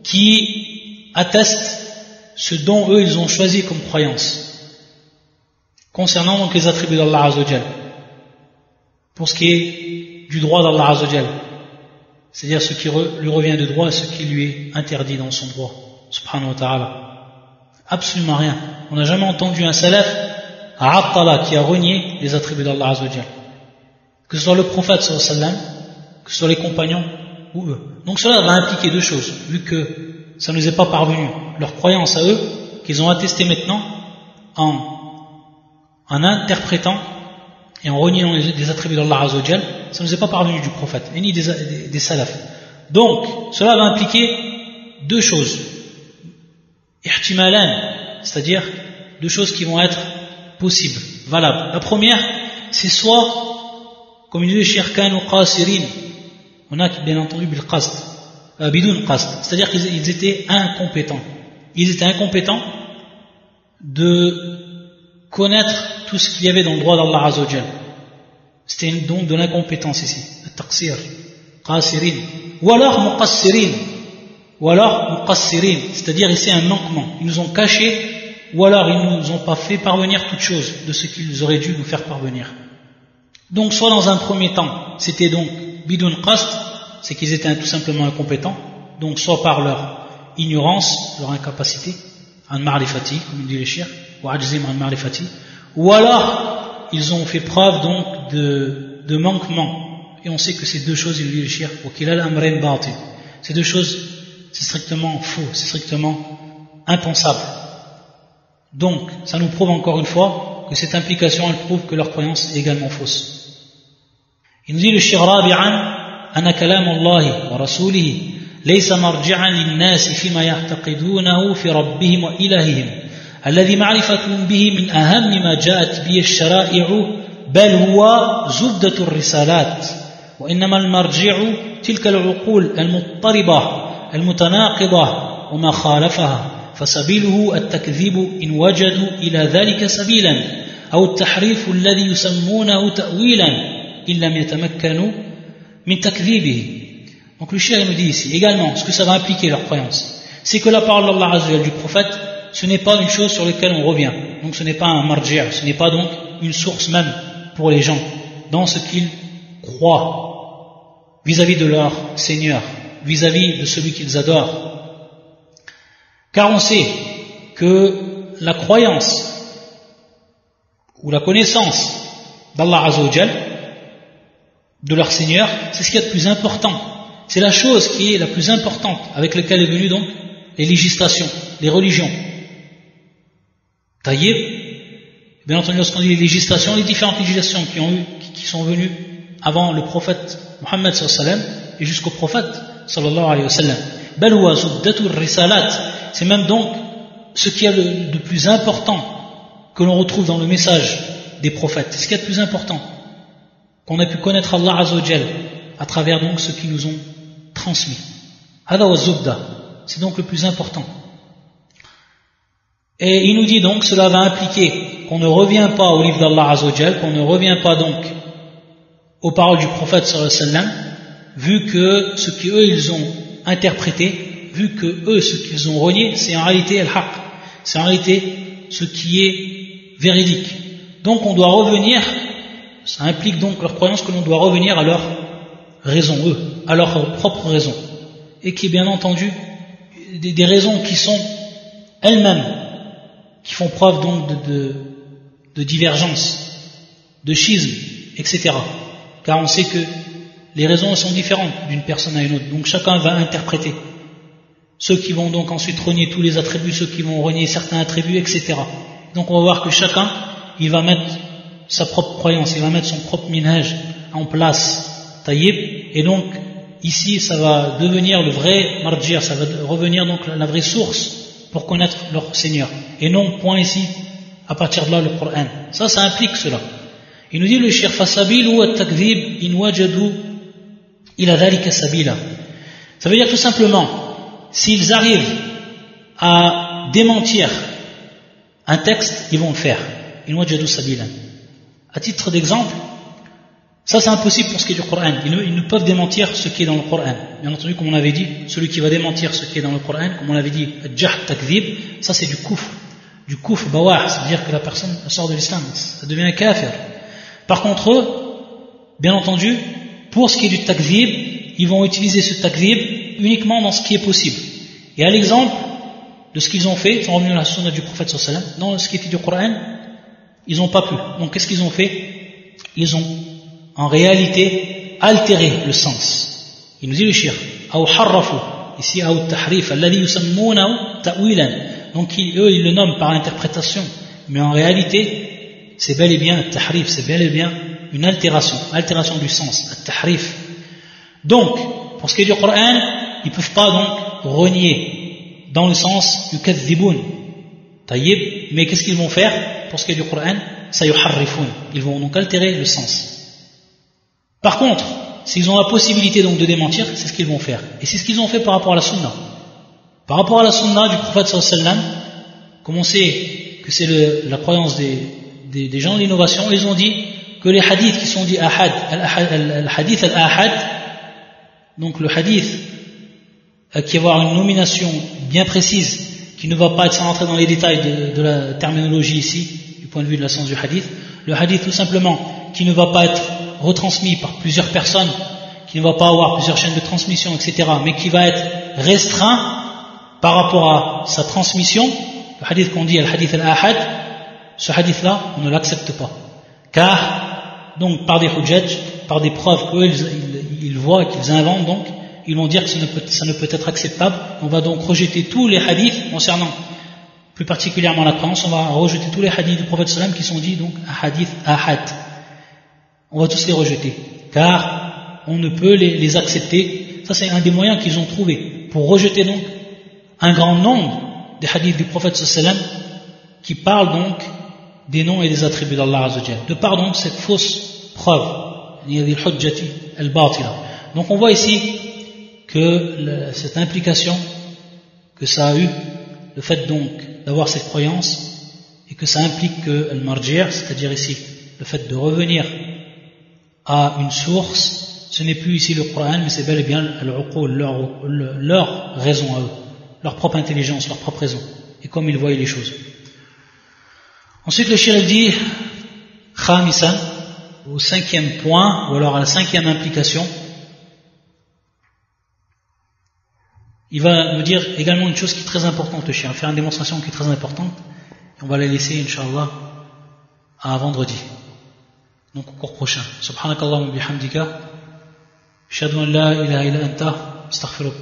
qui atteste ce dont eux ils ont choisi comme croyance concernant donc les attributs d'Allah Azza wa Jal, pour ce qui est du droit d'Allah Azza wa Jal, c'est-à-dire ce qui lui revient de droit et ce qui lui est interdit dans son droit, subhanahu wa ta'ala. Absolument rien. On n'a jamais entendu un salaf a'attala qui a renié les attributs d'Allah Azza wa Jal, que ce soit le prophète sallallahu alayhi wa sallam, que ce soit les compagnons ou eux. Donc cela va impliquer deux choses, vu que ça ne nous est pas parvenu, leur croyance à eux, qu'ils ont attesté maintenant en interprétant et en reniant les attributs d'Allah Azza wa Jal, ça ne nous est pas parvenu du prophète, et ni des salafs. Donc, cela va impliquer deux choses. Ihtimalan, c'est-à-dire deux choses qui vont être possibles, valables. La première, c'est soit, comme il dit le Cheikh Kanu Qasirin, on a bien entendu bil qasd, bidun qasd, c'est-à-dire qu'ils étaient incompétents. Ils étaient incompétents de connaître tout ce qu'il y avait dans le droit d'Allah Azza wa Jal. C'était donc de l'incompétence ici, le taqsir, qasirin, ou alors muqassirin, c'est-à-dire ici un manquement. Ils nous ont caché, ou alors ils ne nous ont pas fait parvenir toute chose de ce qu'ils auraient dû nous faire parvenir. Donc soit dans un premier temps, c'était donc bidun qasd, c'est qu'ils étaient tout simplement incompétents, donc soit par leur ignorance, leur incapacité, an ma'rifati, comme dit les cheikh, ou ajzim an ma'rifati, ou alors ils ont fait preuve donc de manquement, et on sait que ces deux choses, il dit le cheikh, ces deux choses, c'est strictement faux, c'est strictement impensable. Donc ça nous prouve encore une fois que cette implication, elle prouve que leur croyance est également fausse. Il nous dit le cheikh rabi'an أن كلام الله ورسوله ليس مرجعا للناس فيما يعتقدونه في ربهم وإلههم الذي معرفتهم به من أهم ما جاءت به الشرائع بل هو زبدة الرسالات وإنما المرجع تلك العقول المضطربة المتناقضة وما خالفها فسبيله التكذيب إن وجدوا إلى ذلك سبيلا أو التحريف الذي يسمونه تأويلا إن لم يتمكنوا min takdhibihi. Donc le cheikh nous dit ici également ce que ça va impliquer leur croyance, c'est que la parole d'Allah Azza wa Jalla du prophète, ce n'est pas une chose sur laquelle on revient, donc ce n'est pas un marji', ce n'est pas donc une source même pour les gens dans ce qu'ils croient vis-à-vis de leur Seigneur, vis-à-vis de celui qu'ils adorent, car on sait que la croyance ou la connaissance d'Allah Azza wa Jalla, de leur Seigneur, c'est ce qu'il y a de plus important. C'est la chose qui est la plus importante avec laquelle est venue donc les législations, les religions. Taïb, bien entendu, lorsqu'on dit les législations, les différentes législations qui sont venues avant le prophète Muhammad sallallahu alayhi wa sallam et jusqu'au prophète sallallahu alayhi wa sallam. Bal huwa zubdatur risalat, c'est même donc ce qui est de plus important que l'on retrouve dans le message des prophètes. C'est ce qui est de plus important, qu'on a pu connaître Allah Azza wa Jal à travers donc ce qu'ils nous ont transmis. Hada wa zubda, c'est donc le plus important. Et il nous dit donc, cela va impliquer qu'on ne revient pas au livre d'Allah Azza wa Jal, qu'on ne revient pas donc aux paroles du prophète sallallahu alayhi wa sallam, vu que ce qu'eux ils ont interprété, vu que eux ce qu'ils ont renié, c'est en réalité al-haq, c'est en réalité ce qui est véridique. Donc on doit revenir, ça implique donc leur croyance que l'on doit revenir à leur raison, eux, à leur propre raison, et qui est bien entendu des raisons qui sont elles-mêmes, qui font preuve donc de divergence, de schisme, etc. Car on sait que les raisons sont différentes d'une personne à une autre, donc chacun va interpréter. Ceux qui vont donc ensuite renier tous les attributs, ceux qui vont renier certains attributs, etc. Donc on va voir que chacun, il va mettre sa propre croyance, il va mettre son propre minhaj en place, taïb, et donc ici ça va devenir le vrai marjir, ça va revenir donc la vraie source pour connaître leur Seigneur, et non point ici, à partir de là le Coran. Ça implique cela. Il nous dit le Cheikh Fasabil ou at-takdhib in wajadu ila dhalika sabila. Ça veut dire tout simplement, s'ils arrivent à démentir un texte, ils vont le faire. In wajadu sabila. À titre d'exemple, ça c'est impossible pour ce qui est du Coran. Ils ne peuvent démentir ce qui est dans le Coran. Bien entendu, comme on avait dit, celui qui va démentir ce qui est dans le Coran, comme on l'avait dit, al-jahd takdhib, ça c'est du kufr bawah, c'est-à-dire que la personne sort de l'islam, ça devient un kafir. Par contre, eux, bien entendu, pour ce qui est du takdhib, ils vont utiliser ce takdhib uniquement dans ce qui est possible. Et à l'exemple de ce qu'ils ont fait, ils sont revenus à la sunna du prophète sallallahu alayhi wa sallam, dans ce qui était du Coran, ils n'ont pas pu. Donc qu'est-ce qu'ils ont fait? Ils ont en réalité altéré le sens. Il nous dit le shir, aw harrafu, ici aw tahrif, alladhi yusammunahu ta'wilan. Donc eux ils le nomment par interprétation, mais en réalité c'est bel et bien tahrif, c'est bel et bien une altération du sens, tahrif. Donc pour ce qui est du Coran, ils ne peuvent pas donc renier dans le sens du kadhibun, tayyib, mais qu'est-ce qu'ils vont faire pour ce qui est du Coran? Sayuharrifun, ils vont donc altérer le sens. Par contre, s'ils ont la possibilité donc de démentir, c'est ce qu'ils vont faire. Et c'est ce qu'ils ont fait par rapport à la sunna. Par rapport à la sunna du prophète sallallahu alayhi wa sallam, comme on sait que c'est la croyance des gens de l'innovation, ils ont dit que les hadiths qui sont dits ahad, al-hadith al-ahad, donc le hadith qui va avoir une nomination bien précise, qui ne va pas être sans rentrer dans les détails de la terminologie ici, du point de vue de la science du hadith, le hadith tout simplement qui ne va pas être retransmis par plusieurs personnes, qui ne va pas avoir plusieurs chaînes de transmission, etc., mais qui va être restreint par rapport à sa transmission, le hadith qu'on dit al-hadith al-ahad, ce hadith-là, on ne l'accepte pas. Car, donc, par des hujjaj, par des preuves qu'eux, ils voient et qu'ils inventent, donc, ils vont dire que ça ne peut être acceptable. On va donc rejeter tous les hadiths concernant, plus particulièrement la croyance, on va rejeter tous les hadiths du prophète sallam qui sont dits, donc, hadith ahad. On va tous les rejeter, car on ne peut les accepter. Ça c'est un des moyens qu'ils ont trouvé pour rejeter donc un grand nombre des hadiths du prophète sallam qui parlent donc des noms et des attributs d'Allah Azza wa Jalla, de par donc cette fausse preuve, donc on voit ici que cette implication que ça a eu, le fait donc d'avoir cette croyance, et que ça implique que le marjir, c'est-à-dire ici le fait de revenir à une source, ce n'est plus ici le Coran, mais c'est bel et bien leur raison à eux, leur propre intelligence, leur propre raison, et comme ils voyaient les choses. Ensuite le shir dit khamisan, au cinquième point, ou alors à la cinquième implication, il va nous dire également une chose qui est très importante, le shir, faire une démonstration qui est très importante, et on va la laisser Inch'Allah à vendredi, donc au cours prochain. Subhanakallahumma bihamdika, ashhadu an la ilaha illa anta, astaghfiruka.